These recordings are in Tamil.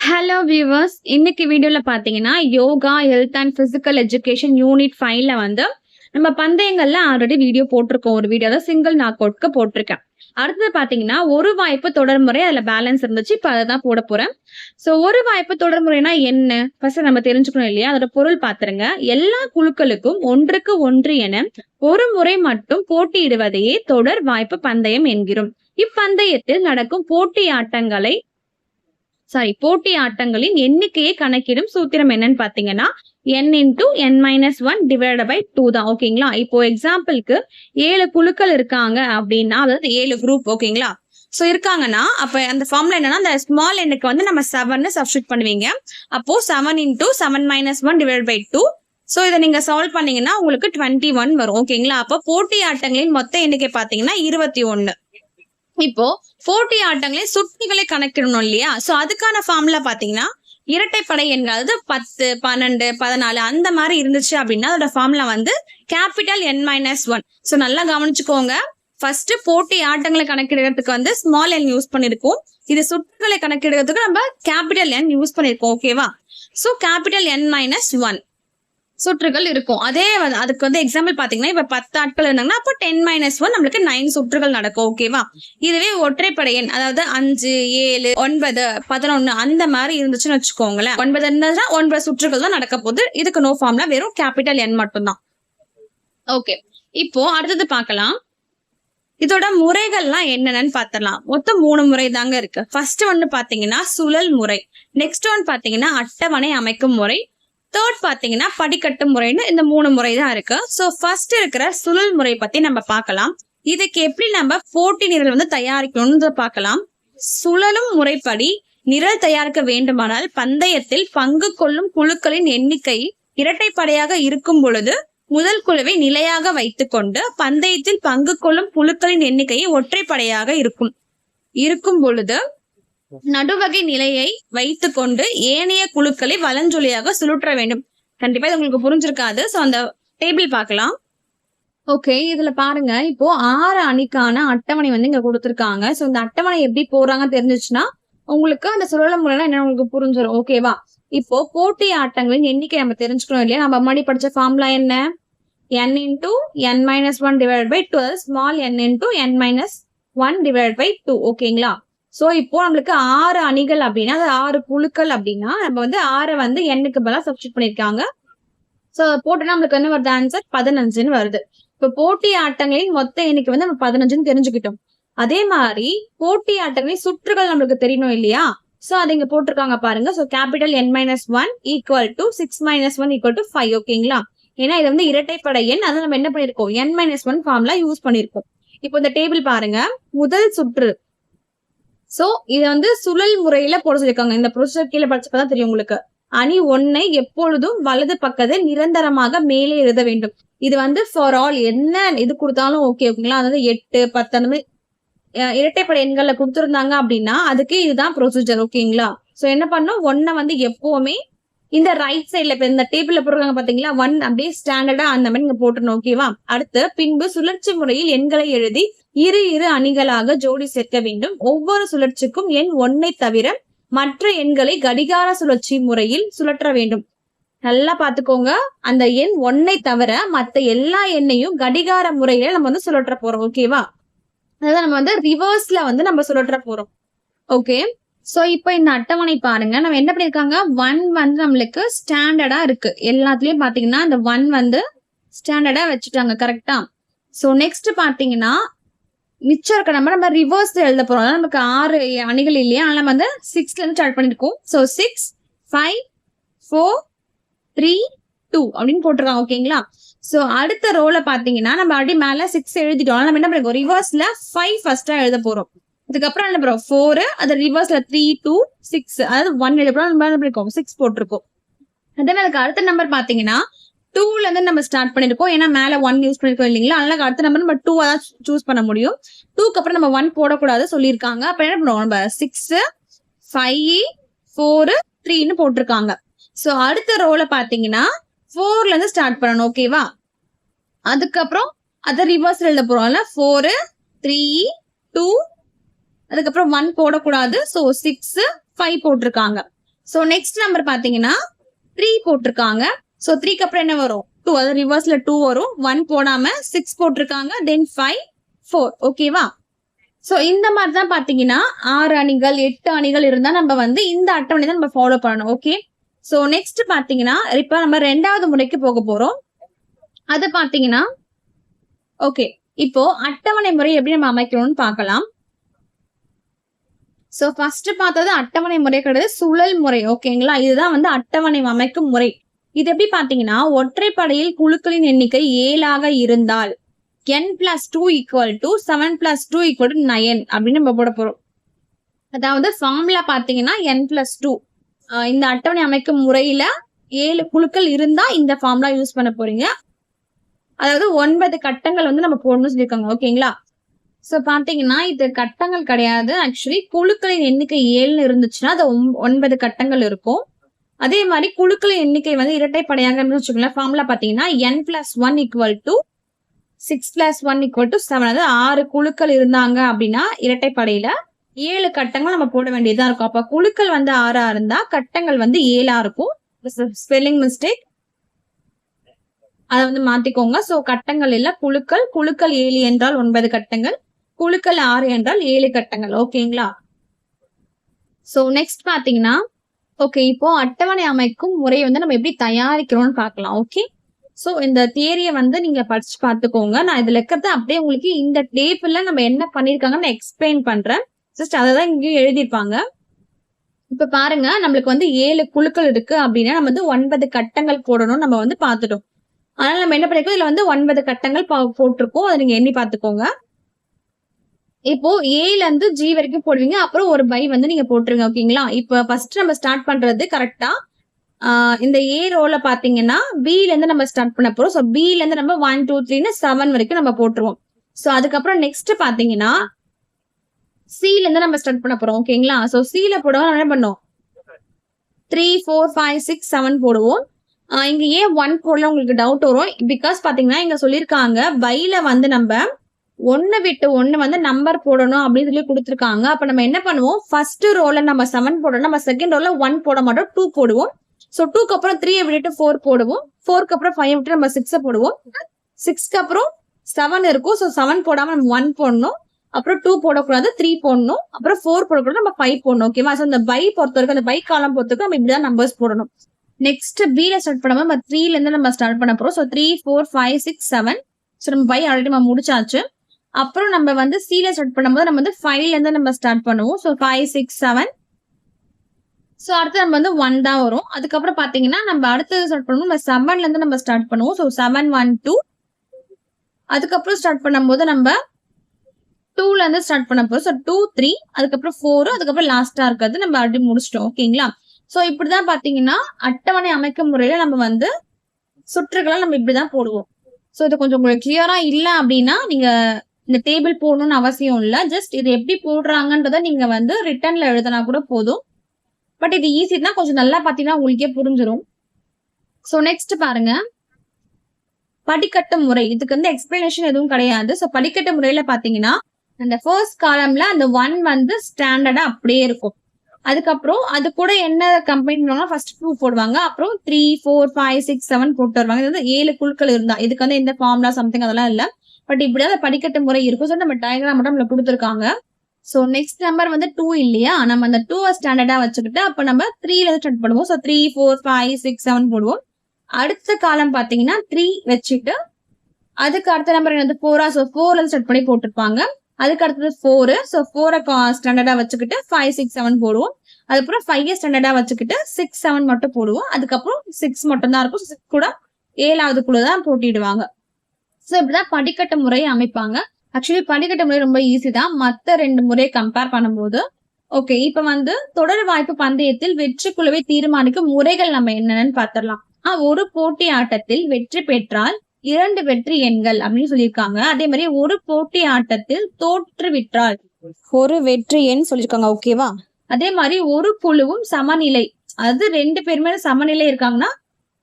ஹலோ வியூவர்ஸ், இன்னைக்கு வீடியோல பாத்தீங்கன்னா yoga health and physical education unit 5ல வந்து நம்ம பந்தயங்கள்ல ஆல்ரெடி வீடியோ போட்டிருக்கோம். ஒரு வீடியோ தான் சிங்கிள் நாக் அவுட்க்கு போட்டிருக்கேன். அடுத்தது பாத்தீங்கன்னா ஒரு வாய்ப்பு தொடர்முறை, அதுல பேலன்ஸ் இருந்துச்சு. இப்ப அதான் போட போறேன். சோ ஒரு வாய்ப்பு தொடர்முறைனா என்ன ஃபர்ஸ்ட் நம்ம தெரிஞ்சுக்கணும் இல்லையா? அதோட பொருள் பாத்துருங்க. எல்லா குழுக்களுக்கும் ஒன்றுக்கு ஒன்று என ஒரு முறை மட்டும் போட்டியிடுவதையே தொடர் வாய்ப்பு பந்தயம் என்கிறோம். இப்பந்தயத்தில் நடக்கும் போட்டி ஆட்டங்களின் எண்ணிக்கையை கணக்கிடும் சூத்திரம் என்னன்னு பாத்தீங்கன்னா n×n-1/2 தான். ஓகேங்களா? இப்போ எக்ஸாம்பிளுக்கு 7 குழுக்கள் இருக்காங்க அப்படின்னா, அதாவது 7 குரூப் ஓகேங்களா? சோ இருக்காங்கன்னா அப்ப அந்த ஃபார்ம்ல என்னன்னா அந்த ஸ்மால் எண்ணுக்கு வந்து நம்ம 7 சப்ஸ்டிட் பண்ணுவீங்க. அப்போ 7×7-1/2. சோ இதை நீங்க சால்வ் பண்ணீங்கன்னா உங்களுக்கு 21 வரும். ஓகேங்களா? அப்போ போட்டி ஆட்டங்களின் மொத்த எண்ணிக்கை பாத்தீங்கன்னா 21. இப்போ போட்டி ஆட்டங்களில் சுற்றுகளை கணக்கிடணும் இல்லையா? சோ அதுக்கான ஃபார்முலா பாத்தீங்கன்னா இரட்டைப்படை எண்கள், அதாவது 10, 12, 14 அந்த மாதிரி இருந்துச்சு அப்படின்னா அதோட ஃபார்முலா வந்து N-1. சோ நல்லா கவனிச்சுக்கோங்க. ஃபர்ஸ்ட் போட்டி ஆட்டங்களை கணக்கிடுறதுக்கு வந்து ஸ்மால் என் யூஸ் பண்ணிருக்கோம். இது சுற்றுகளை கணக்கிடுறதுக்கு நம்ம கேபிட்டல் என் யூஸ் பண்ணிருக்கோம். ஓகேவா? சோ N-1 சுற்றுகள் இருக்கும். அதுக்கு வந்து எக்ஸாம்பிள் பாத்தீங்கன்னா இப்ப 10 ஆட்கள் இருந்தாங்கன்னா அப்போ 10-1 நம்மளுக்கு 9 சுற்றுகள் நடக்கும். ஓகேவா? இதுவே ஒற்றைப்படை எண், அதாவது 5, 7, 9, 11 அந்த மாதிரி இருந்துச்சுன்னு வச்சுக்கோங்களேன். 9 இருந்ததுன்னா 9 சுற்றுகள் தான் நடக்க போகுது. இதுக்கு நோ ஃபார்ம்ல வெறும் கேபிட்டல் என் மட்டும்தான். ஓகே, இப்போ அடுத்தது பார்க்கலாம். இதோட முறைகள்லாம் என்னென்னு பாத்திரலாம். மொத்தம் 3 முறை தாங்க இருக்கு. ஃபர்ஸ்ட் ஒன்னு பாத்தீங்கன்னா சுழல் முறை, நெக்ஸ்ட் ஒன் பாத்தீங்கன்னா அட்டவணை அமைக்கும் முறை, தேர்ட் பாத்தீங்கன்னா படிக்கட்டு முறைன்னு இந்த 3 முறை தான் இருக்கு. சோ ஃபர்ஸ்ட் இருக்கிற சுழல் முறை பத்தி நம்ம பார்க்கலாம். இதுக்கு எப்படி நம்ம போட்டி நிரல் வந்து தயாரிக்கணும்னு பார்க்கலாம். சுழலும் முறைப்படி நிரல் தயாரிக்க வேண்டுமானால் பந்தயத்தில் பங்கு கொள்ளும் குழுக்களின் எண்ணிக்கை இரட்டைப்படையாக இருக்கும் பொழுது முதல் குழுவை நிலையாக வைத்துக் கொண்டு பந்தயத்தில் பங்கு கொள்ளும் குழுக்களின் எண்ணிக்கையை ஒற்றைப்படையாக இருக்கும் பொழுது நடுவகை நிலையை வைத்துக் கொண்டு ஏனைய குழுக்களை வலஞ்சொலியாக சுழற்ற வேண்டும். கண்டிப்பா இது உங்களுக்கு புரிஞ்சிருக்காது. சோ அந்த டேபிள் பார்க்கலாம். ஓகே, இதுல பாருங்க. இப்போ 6 அணிக்கான அட்டவணை வந்து இங்க கொடுத்திருக்காங்க. சோ இந்த அட்டவணை எப்படி போறாங்க தெரிஞ்சிச்சுன்னா உங்களுக்கு அந்த சுழல முறைனா என்ன உங்களுக்கு புரிஞ்சிடும். ஓகேவா? இப்போ போட்டி ஆட்டங்களின் எண்ணிக்கை நம்ம தெரிஞ்சுக்கணும் இல்லையா? நம்ம முன்னாடி படிச்ச ஃபார்முலா என்ன? n×n-1/2, small n×n-1/2. ஓகேங்களா? சோ இப்போ நம்மளுக்கு 6 அணிகள் அப்படின்னா, அது 6 குழுக்கள் அப்படின்னா நம்ம வந்து 6 வந்து எண்ணுக்கு பதிலா சப்ஸ்டிட் பண்ணிருக்காங்க. சோ போட்டோம்னா நம்மளுக்கு என்ன வருது? ஆன்சர் 15ன்னு வருது. இப்ப போட்டி ஆட்டங்களின் மொத்த எண்ணிக்கை வந்து நம்ம 15ன்னு தெரிஞ்சுக்கிட்டோம். அதே மாதிரி போட்டி ஆட்டங்களின் சுற்றுகள் நம்மளுக்கு தெரியணும் இல்லையா? சோ அதை இங்க போட்டிருக்காங்க பாருங்க. So N-1 = 6 - 1 = 5. ஓகேங்களா? ஏன்னா இது வந்து இரட்டைப்படை எண், அதை நம்ம என்ன பண்ணிருக்கோம்? N-1 ஃபார்முலா யூஸ் பண்ணிருக்கோம். இப்போ இந்த டேபிள் பாருங்க. முதல் சுற்று, சோ இத வந்து சுழல் முறையில போட சொல்லிருக்காங்க. இந்த ப்ரொசீஜர் கீழே படிச்சப்பதான் தெரியும் உங்களுக்கு. அணி 1 எப்பொழுதும் வலது பக்கத்தில் நிரந்தரமாக மேலே எழுத வேண்டும். இது வந்து ஃபார் ஆல் என்ன இது கொடுத்தாலும் ஓகேங்களா? அதாவது 8, 10 அந்த மாதிரி இரட்டைப்படை எண்கள்ல கொடுத்துருந்தாங்க அப்படின்னா அதுக்கு இதுதான் ப்ரொசீஜர். ஓகேங்களா? சோ என்ன பண்ணும்? 1 வந்து எப்பவுமே இந்த ரைட் சைட்ல இப்ப இந்த டேபிள்ல போடுறாங்க பாத்தீங்களா? 1 அப்படியே ஸ்டாண்டர்டா அந்த மாதிரி நீங்க போட்டுருணும். ஓகேவா? அடுத்து பின்பு சுழற்சி முறையில் எண்களை எழுதி இரு அணிகளாக ஜோடி சேர்க்க வேண்டும். ஒவ்வொரு சுழற்சிக்கும் எண் 1 தவிர மற்ற எண்களை கடிகார சுழற்சி முறையில் சுழற்ற வேண்டும். நல்லா பாத்துக்கோங்க. அந்த எண் 1 தவிர மத்த எல்லா எண்ணையும் கடிகார முறையில நம்ம வந்து சுழற்ற போறோம். ஓகேவா? அதாவது நம்ம வந்து ரிவர்ஸ்ல வந்து நம்ம சுழற்ற போறோம். ஓகே, சோ இப்போ இந்த அட்டவணை பாருங்க. நம்ம என்ன பண்ணிருக்காங்க? 1 வந்து நம்மளுக்கு ஸ்டாண்டர்டா இருக்கு. எல்லாத்துலயும் பாத்தீங்கன்னா இந்த 1 வந்து ஸ்டாண்டர்டா வச்சுட்டாங்க. கரெக்டா? சோ நெக்ஸ்ட் பாத்தீங்கன்னா மிச்சம் இருக்க நம்ம ரிவர்ஸ் எழுத போறோம். நமக்கு 6 அணிகள் இல்லையா? அதனால நம்ம வந்து 6ல இருந்து ஸ்டார்ட் பண்ணிருக்கோம். சோ 6, 5, 4, 3, 2 அப்படின்னு போட்டிருக்காங்க. ஓகேங்களா? சோ அடுத்த ரோல பாத்தீங்கன்னா நம்ம அப்படி மேல 6 எழுதிட்டோம். நம்ம என்ன பண்ணிருக்கோம்? ரிவர்ஸ்ல 5 ஃபர்ஸ்டா எழுத போறோம். அதுக்கப்புறம் என்ன பண்றோம்? 4, அது ரிவர்ஸ்ல 3, 2, 6, அதாவது 1 எழுத போறோம். நம்ம என்ன பண்ணிருக்கோம்? 6 போட்டிருக்கோம். அதே மாதிரி அடுத்த நம்பர் பாத்தீங்கன்னா 2ல இருந்து நம்ம ஸ்டார்ட் பண்ணிருக்கோம். ஏன்னா மேல 1 யூஸ் பண்ணிருக்கோம் இல்லைங்களா? அதனால அடுத்த நம்பர் நம்ம 2 தான் சூஸ் பண்ண முடியும். 2க்கு அப்புறம் நம்ம 1 போடக்கூடாது சொல்லியிருக்காங்க. அப்ப என்ன பண்ணுவோம்? நம்ம 6, 5, 4, 3ன்னு போட்டிருக்காங்க. சோ அடுத்த ரோல பாத்தீங்கன்னா 4ல இருந்து ஸ்டார்ட் பண்ணணும். ஓகேவா? அதுக்கப்புறம் அதை ரிவர்ஸ் எழுத போறோம். 4, 3, 2, அதுக்கப்புறம் 1 போடக்கூடாது. சோ 6, 5 போட்டிருக்காங்க. சோ நெக்ஸ்ட் நம்பர் பாத்தீங்கன்னா 3 போட்டிருக்காங்க. சோ 3க்கு அப்புறம் என்ன வரும் 2, அதாவது ரிவர்ஸ்ல 2 வரும். 1 போடாம 6 போட்டிருக்காங்க, தென் 5 4. ஓகேவா? சோ இந்த மாதிரி தான் பாத்தீங்கன்னா 6 அணிகள் 8 அணிகள் இருந்தா நம்ம வந்து இந்த அட்டவணை தான் நம்ம ஃபாலோ பண்ணணும். ஓகே, சோ நெக்ஸ்ட் பாத்தீங்கன்னா இப்ப நம்ம 2வது முறைக்கு போக போறோம். அது பாத்தீங்கன்னா ஓகே, இப்போ அட்டவணை முறை எப்படி நம்ம அமைக்கணும்னு பார்க்கலாம். சோ ஃபர்ஸ்ட் பார்த்தது அட்டவணை முறை கிடையாது, சுழல் முறை. ஓகேங்களா? இதுதான் வந்து அட்டவணை அமைக்கும் முறை. இது எப்படி பாத்தீங்கன்னா ஒற்றைப்படையில் குழுக்களின் எண்ணிக்கை 7 இருந்தால் n+2 = 7+2 = 9 அப்படின்னு நம்ம போட போறோம். அதாவது ஃபார்முலா பாத்தீங்கன்னா n+2. இந்த அட்டவணை அமைக்கும் முறையில 7 குழுக்கள் இருந்தா இந்த ஃபார்முலா யூஸ் பண்ண போறீங்க. அதாவது 9 கட்டங்கள் வந்து நம்ம போடணும்னு சொல்லியிருக்காங்க. ஓகேங்களா? சோ பாத்தீங்கன்னா இது கட்டங்கள் கிடையாது, ஆக்சுவலி குழுக்களின் எண்ணிக்கை 7 இருந்துச்சுன்னா அது 9 கட்டங்கள் இருக்கும். அதே மாதிரி குழுக்களின் எண்ணிக்கை வந்து இரட்டைப்படையாக வச்சுக்கோங்களேன். ஃபார்முலா பாத்தீங்கன்னா n+1 = 6+1 = 7. அதாவது 6 குழுக்கள் இருந்தாங்க அப்படின்னா இரட்டைப்படையில 7 கட்டங்கள் நம்ம போட வேண்டியதா இருக்கும். அப்ப குழுக்கள் வந்து 6 இருந்தா கட்டங்கள் வந்து 7 இருக்கும். ஸ்பெல்லிங் மிஸ்டேக், அதை வந்து மாத்திக்கோங்க. சோ கட்டங்கள் இல்ல, குழுக்கள். குழுக்கள் 7 என்றால் 9 கட்டங்கள், குழுக்கள் 6 என்றால் 7 கட்டங்கள். ஓகேங்களா? சோ நெக்ஸ்ட் பாத்தீங்கன்னா ஓகே, இப்போ அட்டவணை அமைக்கும் முறை வந்து நம்ம எப்படி தயாரிக்கிறோம்னு பார்க்கலாம். ஓகே, சோ இந்த தியரியை வந்து நீங்க படிச்சு பார்த்துக்கோங்க. நான் இதுல இருக்கிறத அப்படியே உங்களுக்கு இந்த டேபிள்ல நம்ம என்ன பண்ணிருக்காங்கன்னு நான் எக்ஸ்பிளைன் பண்றேன். ஜஸ்ட் அதை தான் இங்கேயும் எழுதியிருப்பாங்க. இப்ப பாருங்க, நம்மளுக்கு வந்து 7 குழுக்கள் இருக்கு அப்படின்னா நம்ம வந்து 9 கட்டங்கள் போடணும் நம்ம வந்து பார்த்துட்டோம். அதனால நம்ம என்ன பண்ணிருக்கோம், இதுல வந்து 9 கட்டங்கள் போட்டிருக்கோம். அதை நீங்க எண்ணி பார்த்துக்கோங்க. இப்போ ஏல இருந்து ஜி வரைக்கும் போடுவீங்க, அப்புறம் ஒரு பை வந்து நீங்க போட்டுருங்க. ஓகேங்களா? இப்ப ஃபர்ஸ்ட் நம்ம ஸ்டார்ட் பண்றது கரெக்டா இந்த ஏ ரோல பாத்தீங்கன்னா பில இருந்து நம்ம ஸ்டார்ட் பண்ண போறோம். சோ பில இருந்து நம்ம 1 2 3 7 வரைக்கும் நம்ம போட்டுருவோம். சோ அதுக்கப்புறம் நெக்ஸ்ட் பாத்தீங்கன்னா சில இருந்து நம்ம ஸ்டார்ட் பண்ண போறோம். ஓகேங்களா? சோ சில போடுவோம், என்ன பண்ணுவோம் 3 4 5 6 7 போடுவோம். இங்க ஏன் 1 போடல உங்களுக்கு டவுட் வரும். பிகாஸ் பாத்தீங்கன்னா இங்க சொல்லியிருக்காங்க பைல வந்து நம்ம 1 விட்டு 1 வந்து நம்பர் போடணும் அப்படின்னு சொல்லி கொடுத்துருக்காங்க. அப்ப நம்ம என்ன பண்ணுவோம், ஃபர்ஸ்ட் ரோல நம்ம 7 போடணும், நம்ம செகண்ட் ரோல 1 போட மாட்டோம், 2 போடுவோம். சோ 2க்கு அப்புறம் 3 விட்டுட்டு 4 போடுவோம், 4க்கு அப்புறம் 5 விட்டு நம்ம 6 போடுவோம், 6க்கு அப்புறம் 7 இருக்கும். சோ 7 போடாம நம்ம 1 போடணும், அப்புறம் 2 போடக்கூடாது, 3 போடணும், அப்புறம் 4 போடக்கூடாது, நம்ம 5 போடணும். ஓகேவா? சோ இந்த பை பொறுத்த வரைக்கும், அந்த பை காலம் பொறுத்த வரைக்கும் நம்ம இப்படிதான் நம்பர்ஸ் போடணும். நெக்ஸ்ட் பில ஸ்டார்ட் பண்ணாம நம்ம 3ல இருந்து நம்ம ஸ்டார்ட் பண்ண போறோம். சோ 3 4 5 6 7. சோ நம்ம பை ஆல்ரெடி நம்ம முடிச்சாச்சு. அப்புறம் நம்ம வந்து சில ஸ்டார்ட் பண்ணும்போது நம்ம வந்து 5ல இருந்து நம்ம ஸ்டார்ட் பண்ணுவோம். சோ 5 6 7. சோ அடுத்து நம்ம வந்து 1 தான் வரும். அதுக்கப்புறம் பாத்தீங்கன்னா நம்ம அடுத்தது ஸ்டார்ட் பண்ணுவோம், நம்ம 7ல இருந்து நம்ம ஸ்டார்ட் பண்ணுவோம். சோ 7 1 2. அதுக்கப்புறம் ஸ்டார்ட் பண்ணும்போது நம்ம 2ல இருந்து ஸ்டார்ட் பண்ண போறோம். சோ 2 3, அதுக்கப்புறம் 4, அதுக்கப்புறம் லாஸ்டா இருக்கிறது நம்ம ஆல்ரெடி முடிச்சிட்டோம். ஓகேங்களா? சோ இப்படிதான் பாத்தீங்கன்னா அட்டவணை அமைக்கும் முறையில நம்ம வந்து சுற்றுகளை நம்ம இப்படிதான் போடுவோம். சோ இது கொஞ்சம் உங்களுக்கு கிளியரா இல்ல அப்படின்னா நீங்க இந்த டேபிள் போடணும்னு அவசியம் இல்ல. ஜஸ்ட் இது எப்படி போடுறாங்கன்றத நீங்க வந்து ரிட்டன்ல எழுதினா கூட போதும். பட் இது ஈஸி தான், கொஞ்சம் நல்லா பாத்தீங்கன்னா உங்களுக்கே புரிஞ்சிடும். சோ நெக்ஸ்ட் பாருங்க, படிக்கட்டு முறை. இதுக்கு வந்து எக்ஸ்பிளனேஷன் எதுவும் கிடையாது. சோ படிக்கட்டு முறையில பாத்தீங்கன்னா அந்த ஃபர்ஸ்ட் காலம்ல அந்த 1 வந்து ஸ்டாண்டர்டா அப்படியே இருக்கும். அதுக்கப்புறம் அது கூட என்ன கம்பைன் பண்ணுவாங்க, ஃபர்ஸ்ட் 2 போடுவாங்க, அப்புறம் 3 4 5 6 7 போட்டு வருவாங்க. இது வந்து 7 குழுக்கள் இருந்தா, இதுக்கு வந்து எந்த ஃபார்முலா சம்திங் அதெல்லாம் இல்ல. பட் இப்படிதான் படிக்கட்டு முறை இருக்கும். ஸோ நம்ம டயக்ராம் மட்டும் நம்மள கொடுத்துருக்காங்க. ஸோ நெக்ஸ்ட் நம்பர் வந்து 2 இல்லையா, நம்ம அந்த 2 ஸ்டாண்டர்டா வச்சுக்கிட்டு அப்ப நம்ம 3ல இருந்து ஸ்டார்ட் பண்ணுவோம். ஸோ 3 4 5 6 7 போடுவோம். அடுத்த காலம் பாத்தீங்கன்னா 3 வச்சுட்டு அதுக்கு அடுத்த நம்பர் என்னது 4. ஸோ 4ல இருந்து ஸ்டார்ட் பண்ணி போட்டிருப்பாங்க. அதுக்கு அடுத்தது 4. ஸோ 4 ஸ்டாண்டர்டா வச்சுக்கிட்டு 5 6 7 போடுவோம். அதுக்கப்புறம் 5 ஸ்டாண்டர்டா வச்சுக்கிட்டு 6 7 மட்டும் போடுவோம். அதுக்கப்புறம் 6 மட்டும் தான் இருக்கும். 6 கூட 7வது குழு தான் போட்டிடுவாங்க. சோ இப்படிதான் படிக்கட்டு முறையை அமைப்பாங்க. ஆக்சுவலி படிக்கட்டு முறை ரொம்ப ஈஸி தான் மத்த 2 முறையை கம்பேர் பண்ணும்போது. ஓகே, இப்ப வந்து தொடர் வாய்ப்பு பந்தயத்தில் வெற்றி குழுவை தீர்மானிக்கும் முறைகள் நம்ம என்னன்னு பாத்திரலாம். ஒரு போட்டி ஆட்டத்தில் வெற்றி பெற்றால் 2 வெற்றி எண்கள் அப்படின்னு சொல்லியிருக்காங்க. அதே மாதிரி ஒரு போட்டி ஆட்டத்தில் தோற்றுவிட்டால் 1 வெற்றி எண் சொல்லியிருக்காங்க. ஓகேவா? அதே மாதிரி ஒரு குழுவும் சமநிலை, அதாவது 2 பேருமே சமநிலை இருக்காங்கன்னா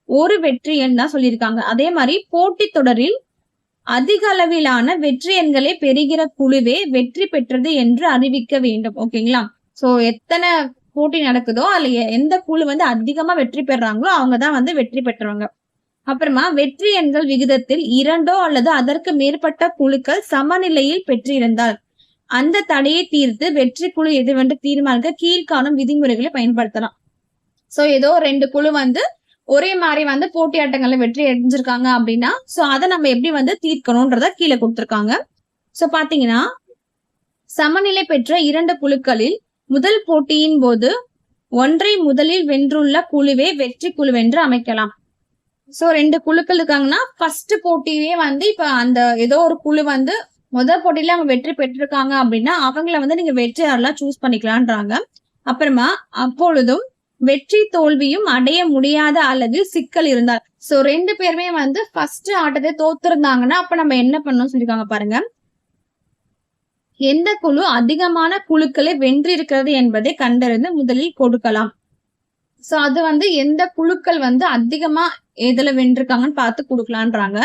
1 வெற்றி எண் தான் சொல்லியிருக்காங்க. அதே மாதிரி போட்டி தொடரில் அதிக அளவிலான வெற்றி எண்களை பெறுகிற குழுவே வெற்றி பெற்றது என்று அறிவிக்க வேண்டும். ஓகேங்களா? சோ எத்தனை போட்டி நடக்குதோ அதுல எந்த குழு வந்து அதிகமா வெற்றி பெறாங்களோ அவங்கதான் வந்து வெற்றி பெற்றவங்க. அப்புறமா வெற்றி எண்கள் விகிதத்தில் 2 அல்லது அதற்கு மேற்பட்ட குழுக்கள் சமநிலையில் பெற்றிருந்தால் அந்த தடையை தீர்த்து வெற்றி குழு எதுவென்று தீர்மானிக்க கீழ்காணும் விதிமுறைகளை பயன்படுத்தலாம். சோ ஏதோ 2 குழு வந்து ஒரே மாதிரி வந்து போட்டி ஆட்டங்கள்ல வெற்றி அடைஞ்சிருக்காங்க அப்படின்னா சோ அதை நம்ம எப்படி வந்து தீர்க்கணும்ன்றத கீழே கொடுத்திருக்காங்க. சோ பாத்தீங்கன்னா சமநிலை பெற்ற 2 குழுக்களில் முதல் போட்டியின் போது ஒன்றை முதலில் வென்றுள்ள குழுவே வெற்றி குழுவென்று அமைக்கலாம். சோ 2 குழுக்கள் இருக்காங்கன்னா ஃபர்ஸ்ட் போட்டியே வந்து இப்ப அந்த ஏதோ ஒரு குழு வந்து முதல் போட்டியில அவங்க வெற்றி பெற்றிருக்காங்க அப்படின்னா அவங்கள வந்து நீங்க வெற்றியாளர்லாம் சூஸ் பண்ணிக்கலான்றாங்க. அப்புறமா அப்பொழுதும் வெற்றி தோல்வியும் அடைய முடியாத அளவில் சிக்கல் இருந்தால் சோ 2 பேருமே வந்து ஃபர்ஸ்ட் ஆட்டத்தை தோத்துருந்தாங்கன்னா அப்ப நம்ம என்ன பண்ணணும் சொல்லிருக்காங்க பாருங்க. எந்த குழு அதிகமான குழுக்களை வென்றிருக்கிறது என்பதை கண்டறிந்து முதலில் கொடுக்கலாம். சோ அது வந்து எந்த குழுக்கள் வந்து அதிகமா எதுல வென்றிருக்காங்கன்னு பார்த்து கொடுக்கலான்றாங்க.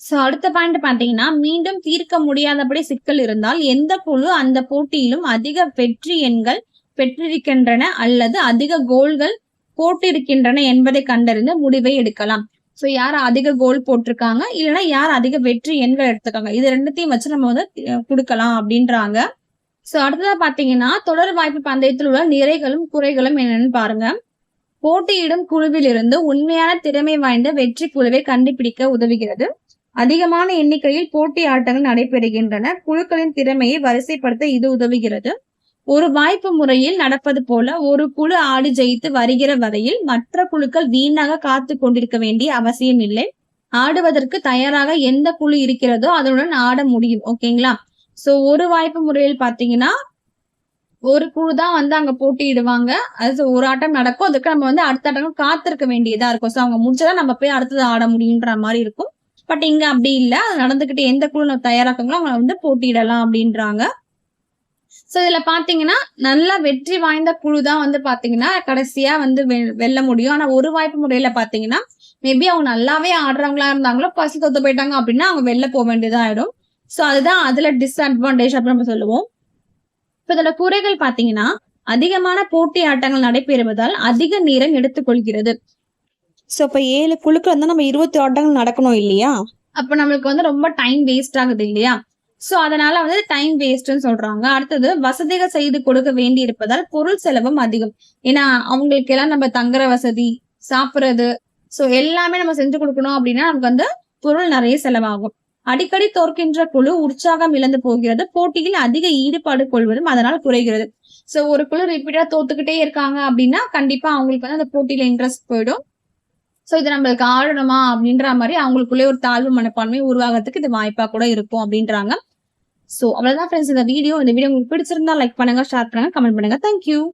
சோ அடுத்த பாயிண்ட் பாத்தீங்கன்னா மீண்டும் தீர்க்க முடியாதபடி சிக்கல் இருந்தால் எந்த குழு அந்த போட்டியிலும் அதிக வெற்றி எண்கள் பெற்றிருக்கின்றன அல்லது அதிக கோல்கள் போட்டிருக்கின்றன என்பதை கண்டறிந்து முடிவை எடுக்கலாம். சோ யார் அதிக கோல் போட்டிருக்காங்க இல்லைன்னா யார் அதிக வெற்றி எண்கள் எடுத்துக்காங்க இது ரெண்டுத்தையும் வச்சு நம்ம வந்து கொடுக்கலாம் அப்படின்றாங்க. சோ அடுத்ததா பாத்தீங்கன்னா தொடர் வாய்ப்பு பந்தயத்தில் உள்ள நிறைகளும் குறைகளும் என்னன்னு பாருங்க. போட்டியிடும் குழுவில் இருந்து உண்மையான திறமை வாய்ந்த வெற்றி குழுவை கண்டுபிடிக்க உதவுகிறது. அதிகமான எண்ணிக்கையில் போட்டி ஆட்டங்கள் நடைபெறுகின்றன. குழுக்களின் திறமையை வரிசைப்படுத்த இது உதவுகிறது. ஒரு வாய்ப்பு முறையில் நடப்பது போல ஒரு குழு ஆடி ஜெயித்து வருகிற வரையில் மற்ற குழுக்கள் வீணாக காத்து கொண்டிருக்க வேண்டிய அவசியம் இல்லை. ஆடுவதற்கு தயாராக எந்த குழு இருக்கிறதோ அதனுடன் ஆட முடியும். ஓகேங்களா? சோ ஒரு வாய்ப்பு முறையில் பாத்தீங்கன்னா ஒரு குழு தான் வந்து அங்க போட்டியிடுவாங்க. அது ஒரு ஆட்டம் நடக்கும். அதுக்கு நம்ம வந்து அடுத்த ஆட்டம் காத்திருக்க வேண்டியதா இருக்கும். சோ அவங்க முடிச்சதான் நம்ம போய் அடுத்தது ஆட முடியுன்ற மாதிரி இருக்கும். பட் இங்க அப்படி இல்ல. அது நடந்துகிட்டு எந்த குழு நம்ம தயாராக்குங்களோ அவங்க வந்து போட்டியிடலாம் அப்படின்றாங்க. சோ இதுல பாத்தீங்கன்னா நல்லா வெற்றி வாய்ந்த குழு தான் வந்து பாத்தீங்கன்னா கடைசியா வந்து வெல்ல முடியும். ஆனா ஒரு வாய்ப்பு முறையில பாத்தீங்கன்னா மேபி அவங்க நல்லாவே ஆடுறவங்களா இருந்தாங்களோ பசி தொத்து போயிட்டாங்க அப்படின்னா அவங்க வெளில போக வேண்டியதா ஆயிடும். சோ அதுதான் அதுல டிஸ்அட்வான்டேஜ் அப்படின்னு நம்ம சொல்லுவோம். இப்ப இதோட குறைகள் பாத்தீங்கன்னா அதிகமான போட்டி ஆட்டங்கள் நடைபெறுவதால் அதிக நேரம் எடுத்துக்கொள்கிறது. சோ இப்ப 7 குழுக்கள் வந்து நம்ம 20 ஆட்டங்கள் நடக்கணும் இல்லையா? அப்ப நம்மளுக்கு வந்து ரொம்ப டைம் வேஸ்ட் ஆகுது இல்லையா? சோ அதனால வந்து டைம் வேஸ்ட்னு சொல்றாங்க. அடுத்தது வசதிகள் செய்து கொடுக்க வேண்டி இருப்பதால் பொருள் செலவும் அதிகம். ஏன்னா அவங்களுக்கு எல்லாம் நம்ம தங்குற வசதி, சாப்பிடுறது, சோ எல்லாமே நம்ம செஞ்சு கொடுக்கணும் அப்படின்னா நமக்கு வந்து பொருள் நிறைய செலவாகும். அடிக்கடி தோற்கின்ற குழு உற்சாகம் இழந்து போகிறது. போட்டியில் அதிக ஈடுபாடு கொள்வதும் அதனால் குறைகிறது. சோ ஒரு குழு ரிப்பீட்டா தோத்துக்கிட்டே இருக்காங்க அப்படின்னா கண்டிப்பா அவங்களுக்கு வந்து அந்த போட்டியில இன்ட்ரெஸ்ட் போயிடும். சோ இது நம்மளுக்கு ஆடணுமா அப்படின்ற மாதிரி அவங்களுக்குள்ளே ஒரு தாழ்வு மனப்பான்மை உருவாகிறதுக்கு இது வாய்ப்பா கூட இருக்கும் அப்படின்றாங்க. சோ அவ்வளவுதான் ஃப்ரெண்ட்ஸ் இந்த வீடியோ உங்களுக்கு பிடிச்சிருந்தா லைக் பண்ணுங்க, ஷேர் பண்ணுங்க, கமெண்ட் பண்ணுங்க. தேங்க்யூ.